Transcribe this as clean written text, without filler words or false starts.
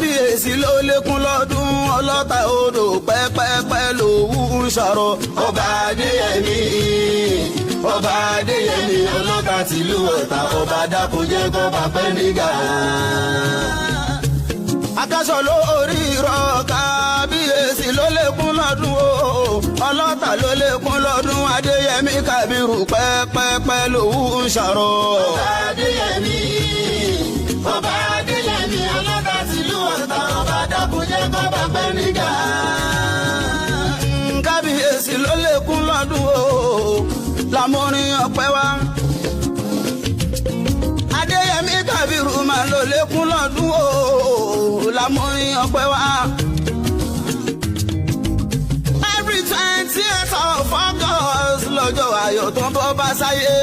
kábíyèsí ló lékún lọ́dún ọlọ́ta odò pẹ́pẹ́pẹ́ lòwú ń ṣàrọ̀. ọba adéyẹmí ọba adéyẹmí ọlọ́ta tìlú ọ̀tà ọba dákúnjẹ́ kọ́ba pẹ́ nígà. akásọ̀ lórí irọ́ kábíyèsí ló lékún lọ́dún o ọlọ́ta ló lékún lọ́dún adéyẹmí kábírù pẹ́pẹ́pẹ́ lòwú ń ṣàrọ̀. ọba adéyẹmí ọba adéyẹmí ọlọ́ta tìlú ọ̀tà ọba dákúnjẹ́ kọ́ba pẹ́ nígà. kábíyèsí ló lékún lọ́dún o lámúrin ọpẹ́ wa adéyẹmí kábírù máa ló lékún lọ́dún o lámúrin ọpẹ́ wa. every 20th of August lọ́jọ́ ayọ̀ tó ń bọ́ bá sáyé